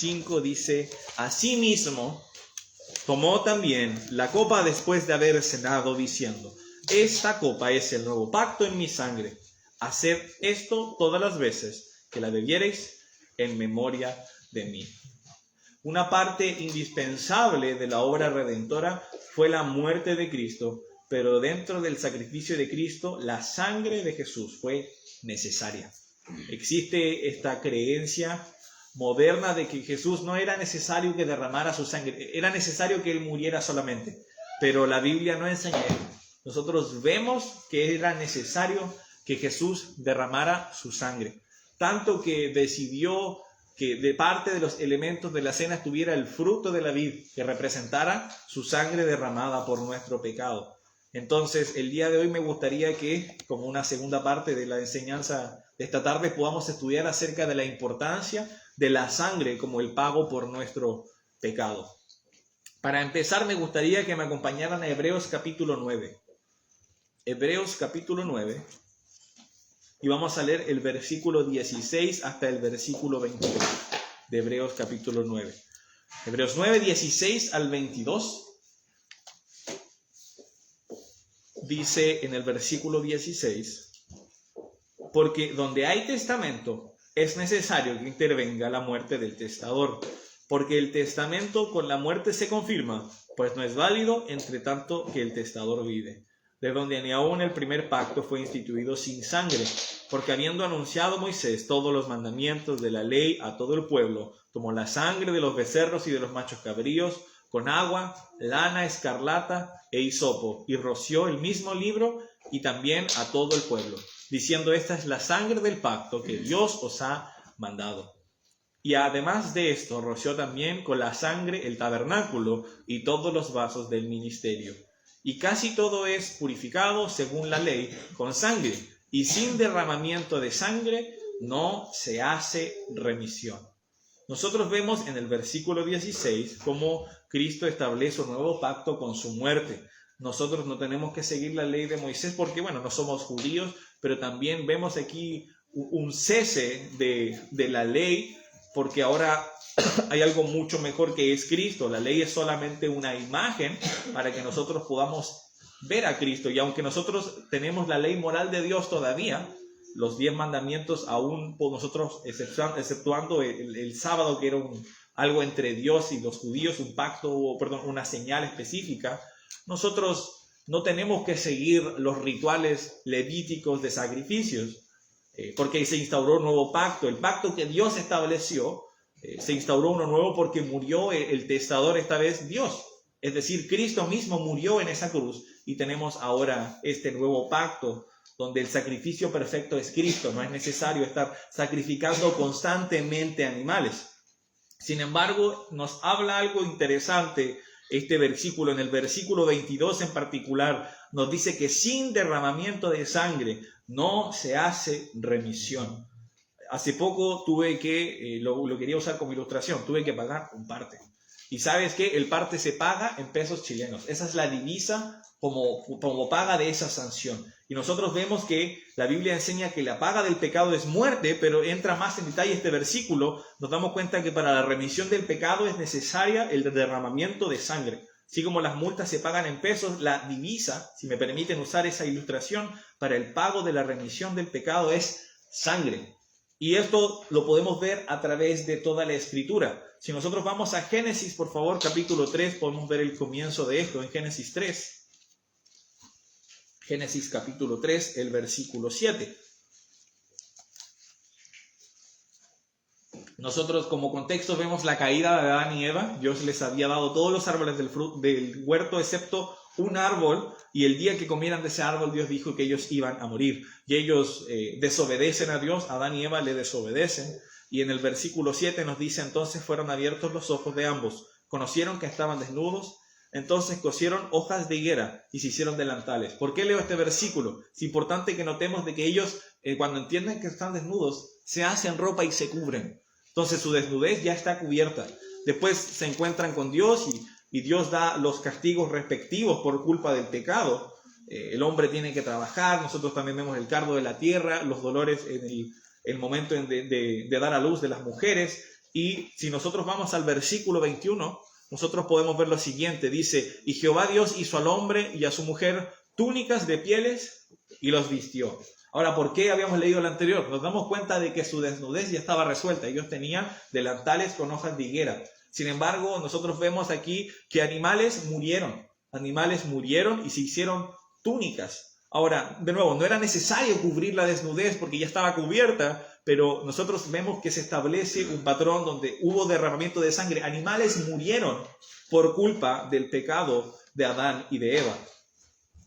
5 dice: asimismo, tomó también la copa después de haber cenado, diciendo: esta copa es el nuevo pacto en mi sangre. Haced esto todas las veces que la bebiereis en memoria de mí. Una parte indispensable de la obra redentora fue la muerte de Cristo, pero dentro del sacrificio de Cristo, la sangre de Jesús fue necesaria. Existe esta creencia moderna de que Jesús no era necesario que derramara su sangre, era necesario que Él muriera solamente, pero la Biblia no enseña eso. Nosotros vemos que era necesario que Jesús derramara su sangre, tanto que decidió que de parte de los elementos de la cena estuviera el fruto de la vid, que representara su sangre derramada por nuestro pecado. Entonces, el día de hoy me gustaría que, como una segunda parte de la enseñanza de esta tarde, podamos estudiar acerca de la importancia de la sangre como el pago por nuestro pecado. Para empezar, me gustaría que me acompañaran a Hebreos capítulo 9. Hebreos capítulo 9. Y vamos a leer el versículo 16 hasta el versículo 22 de Hebreos capítulo 9. Hebreos 9, 16 al 22. Dice en el versículo 16: porque donde hay testamento es necesario que intervenga la muerte del testador, porque el testamento con la muerte se confirma, pues no es válido entre tanto que el testador vive. De donde ni aún el primer pacto fue instituido sin sangre, porque habiendo anunciado Moisés todos los mandamientos de la ley a todo el pueblo, tomó la sangre de los becerros y de los machos cabríos, con agua, lana escarlata e hisopo, y roció el mismo libro y también a todo el pueblo, diciendo: esta es la sangre del pacto que Dios os ha mandado. Y además de esto, roció también con la sangre el tabernáculo y todos los vasos del ministerio. Y casi todo es purificado según la ley con sangre, y sin derramamiento de sangre no se hace remisión. Nosotros vemos en el versículo 16 cómo Cristo establece un nuevo pacto con su muerte. Nosotros no tenemos que seguir la ley de Moisés porque, no somos judíos, pero también vemos aquí un cese de la ley, porque ahora hay algo mucho mejor que es Cristo. La ley es solamente una imagen para que nosotros podamos ver a Cristo. Y aunque nosotros tenemos la ley moral de Dios todavía, los 10 mandamientos aún por nosotros, exceptuando el sábado, que era algo entre Dios y los judíos, una señal específica, nosotros no tenemos que seguir los rituales levíticos de sacrificios, porque se instauró un nuevo pacto. El pacto que Dios estableció, se instauró uno nuevo porque murió el testador, esta vez Dios. Es decir, Cristo mismo murió en esa cruz y tenemos ahora este nuevo pacto donde el sacrificio perfecto es Cristo. No es necesario estar sacrificando constantemente animales. Sin embargo, nos habla algo interesante este versículo. En el versículo 22 en particular nos dice que sin derramamiento de sangre no se hace remisión. Hace poco tuve que, lo quería usar como ilustración, tuve que pagar un parte. Y ¿sabes qué? El parte se paga en pesos chilenos. Esa es la divisa como paga de esa sanción. Y nosotros vemos que la Biblia enseña que la paga del pecado es muerte, pero entra más en detalle este versículo. Nos damos cuenta que para la remisión del pecado es necesaria el derramamiento de sangre. Así como las multas se pagan en pesos, la divisa, si me permiten usar esa ilustración, para el pago de la remisión del pecado es sangre. Y esto lo podemos ver a través de toda la Escritura. Si nosotros vamos a Génesis, por favor, capítulo 3, podemos ver el comienzo de esto en Génesis 3. Génesis capítulo 3, el versículo 7. Nosotros como contexto vemos la caída de Adán y Eva. Dios les había dado todos los árboles del huerto excepto un árbol, y el día que comieran de ese árbol Dios dijo que ellos iban a morir. Y ellos desobedecen a Dios, Adán y Eva le desobedecen. Y en el versículo 7 nos dice: entonces fueron abiertos los ojos de ambos, conocieron que estaban desnudos, entonces cosieron hojas de higuera y se hicieron delantales. ¿Por qué leo este versículo? Es importante que notemos de que ellos, cuando entienden que están desnudos, se hacen ropa y se cubren. Entonces su desnudez ya está cubierta. Después se encuentran con Dios y Dios da los castigos respectivos por culpa del pecado. El hombre tiene que trabajar. Nosotros también vemos el cardo de la tierra, los dolores en el momento de dar a luz de las mujeres. Y si nosotros vamos al versículo 21, nosotros podemos ver lo siguiente. Dice, y Jehová Dios hizo al hombre y a su mujer túnicas de pieles y los vistió. Ahora, ¿por qué habíamos leído el anterior? Nos damos cuenta de que su desnudez ya estaba resuelta. Ellos tenían delantales con hojas de higuera. Sin embargo, nosotros vemos aquí que animales murieron y se hicieron túnicas. Ahora, de nuevo, no era necesario cubrir la desnudez porque ya estaba cubierta, pero nosotros vemos que se establece un patrón donde hubo derramamiento de sangre. Animales murieron por culpa del pecado de Adán y de Eva.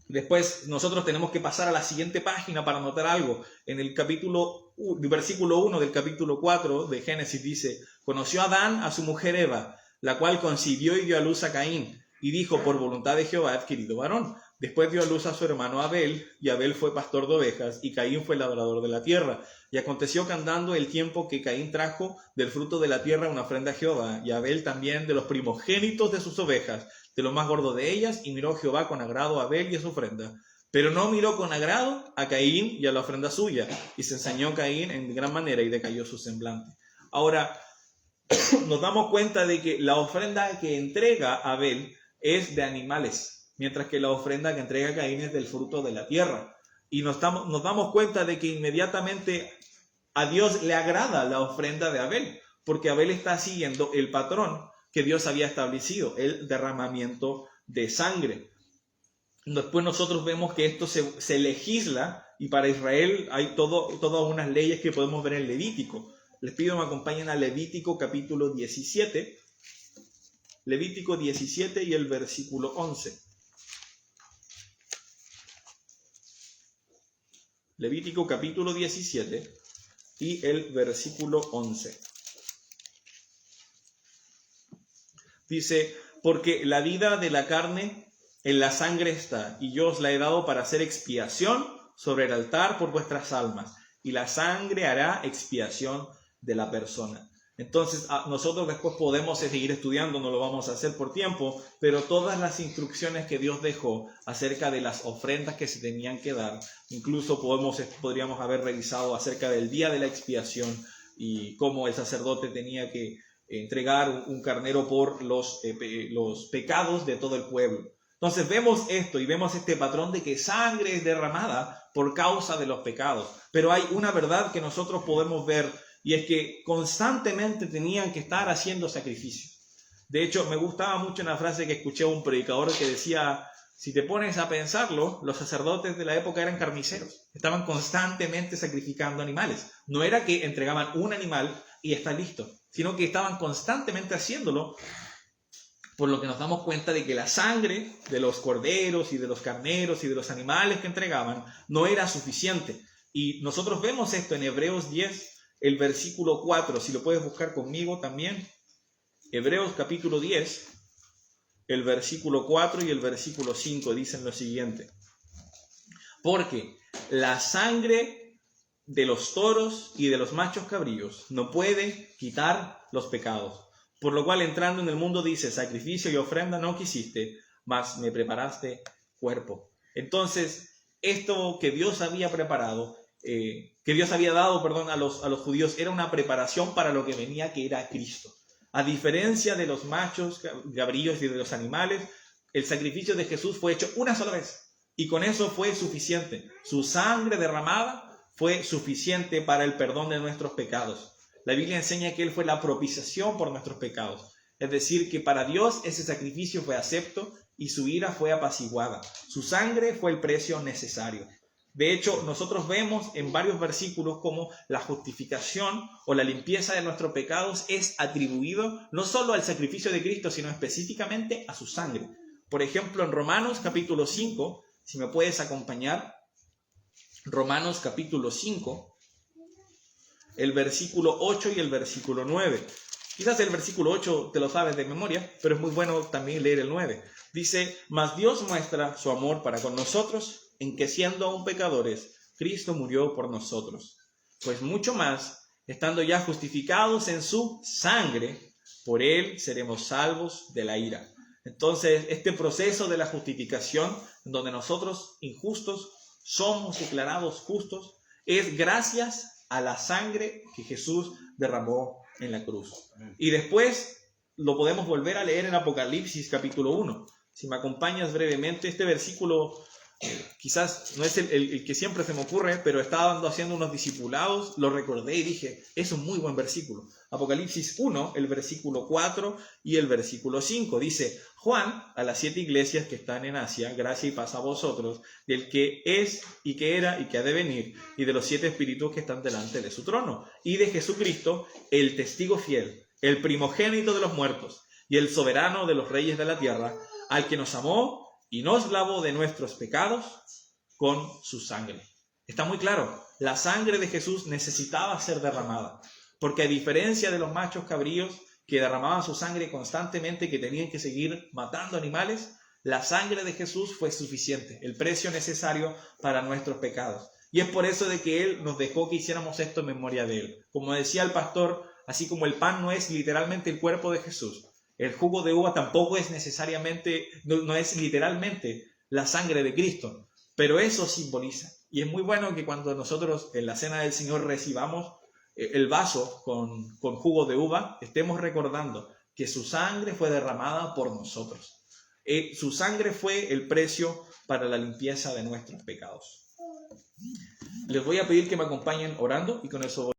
Después nosotros tenemos que pasar a la siguiente página para notar algo. En el versículo 1 del capítulo 4 de Génesis dice, conoció Adán a su mujer Eva, la cual concibió y dio a luz a Caín, y dijo, por voluntad de Jehová he adquirido varón. Después dio a luz a su hermano Abel, y Abel fue pastor de ovejas, y Caín fue labrador de la tierra. Y aconteció que andando el tiempo que Caín trajo del fruto de la tierra una ofrenda a Jehová, y Abel también de los primogénitos de sus ovejas, de lo más gordo de ellas, y miró Jehová con agrado a Abel y a su ofrenda. Pero no miró con agrado a Caín y a la ofrenda suya, y se ensañó Caín en gran manera y decayó su semblante. Ahora, nos damos cuenta de que la ofrenda que entrega Abel es de animales, mientras que la ofrenda que entrega Caín es del fruto de la tierra. Y nos damos cuenta de que inmediatamente a Dios le agrada la ofrenda de Abel, porque Abel está siguiendo el patrón que Dios había establecido, el derramamiento de sangre. Después nosotros vemos que esto se legisla, y para Israel hay todas unas leyes que podemos ver en Levítico. Les pido que me acompañen a Levítico capítulo 17. Levítico 17 y el versículo 11. Levítico capítulo 17 y el versículo 11. Dice, porque la vida de la carne en la sangre está, y yo os la he dado para hacer expiación sobre el altar por vuestras almas, y la sangre hará expiación de la persona. Entonces, nosotros después podemos seguir estudiando, no lo vamos a hacer por tiempo, pero todas las instrucciones que Dios dejó acerca de las ofrendas que se tenían que dar, incluso podríamos haber revisado acerca del día de la expiación y cómo el sacerdote tenía que entregar un carnero por los pecados de todo el pueblo. Entonces vemos esto y vemos este patrón de que sangre es derramada por causa de los pecados. Pero hay una verdad que nosotros podemos ver, y es que constantemente tenían que estar haciendo sacrificios. De hecho, me gustaba mucho una frase que escuché a un predicador que decía, si te pones a pensarlo, los sacerdotes de la época eran carniceros. Estaban constantemente sacrificando animales. No era que entregaban un animal y está listo, sino que estaban constantemente haciéndolo, por lo que nos damos cuenta de que la sangre de los corderos y de los carneros y de los animales que entregaban no era suficiente. Y nosotros vemos esto en Hebreos 10, el versículo 4, si lo puedes buscar conmigo también. Hebreos capítulo 10, el versículo 4 y el versículo 5 dicen lo siguiente. Porque la sangre de los toros y de los machos cabríos no puede quitar los pecados. Por lo cual, entrando en el mundo, dice, sacrificio y ofrenda no quisiste, mas me preparaste cuerpo. Entonces, esto que Dios había preparado, que Dios había dado, a los judíos, era una preparación para lo que venía, que era Cristo. A diferencia de los machos cabríos y de los animales, el sacrificio de Jesús fue hecho una sola vez, y con eso fue suficiente. Su sangre derramada fue suficiente para el perdón de nuestros pecados. La Biblia enseña que Él fue la propiciación por nuestros pecados. Es decir, que para Dios ese sacrificio fue acepto y su ira fue apaciguada. Su sangre fue el precio necesario. De hecho, nosotros vemos en varios versículos cómo la justificación o la limpieza de nuestros pecados es atribuido no solo al sacrificio de Cristo, sino específicamente a su sangre. Por ejemplo, en Romanos capítulo 5, si me puedes acompañar, Romanos capítulo 5, el versículo 8 y el versículo 9. Quizás el versículo 8 te lo sabes de memoria, pero es muy bueno también leer el 9. Dice, mas Dios muestra su amor para con nosotros, en que siendo aún pecadores, Cristo murió por nosotros. Pues mucho más, estando ya justificados en su sangre, por Él seremos salvos de la ira. Entonces, este proceso de la justificación, donde nosotros injustos somos declarados justos, es gracias a la sangre que Jesús derramó en la cruz. Y después lo podemos volver a leer en Apocalipsis capítulo 1. Si me acompañas brevemente, este versículo quizás no es el que siempre se me ocurre, pero estaba haciendo unos discipulados, lo recordé y dije, es un muy buen versículo. Apocalipsis 1, el versículo 4 y el versículo 5. Dice, Juan, a las 7 iglesias que están en Asia, gracia y paz a vosotros, del que es y que era y que ha de venir, y de los 7 espíritus que están delante de su trono, y de Jesucristo, el testigo fiel, el primogénito de los muertos, y el soberano de los reyes de la tierra, al que nos amó y nos lavó de nuestros pecados con su sangre. Está muy claro, la sangre de Jesús necesitaba ser derramada, porque a diferencia de los machos cabríos que derramaban su sangre constantemente, que tenían que seguir matando animales, la sangre de Jesús fue suficiente, el precio necesario para nuestros pecados. Y es por eso de que Él nos dejó que hiciéramos esto en memoria de Él. Como decía el pastor, así como el pan no es literalmente el cuerpo de Jesús, el jugo de uva tampoco es necesariamente, no es literalmente la sangre de Cristo, pero eso simboliza. Y es muy bueno que cuando nosotros en la cena del Señor recibamos el vaso con jugo de uva, estemos recordando que su sangre fue derramada por nosotros. Su sangre fue el precio para la limpieza de nuestros pecados. Les voy a pedir que me acompañen orando y con eso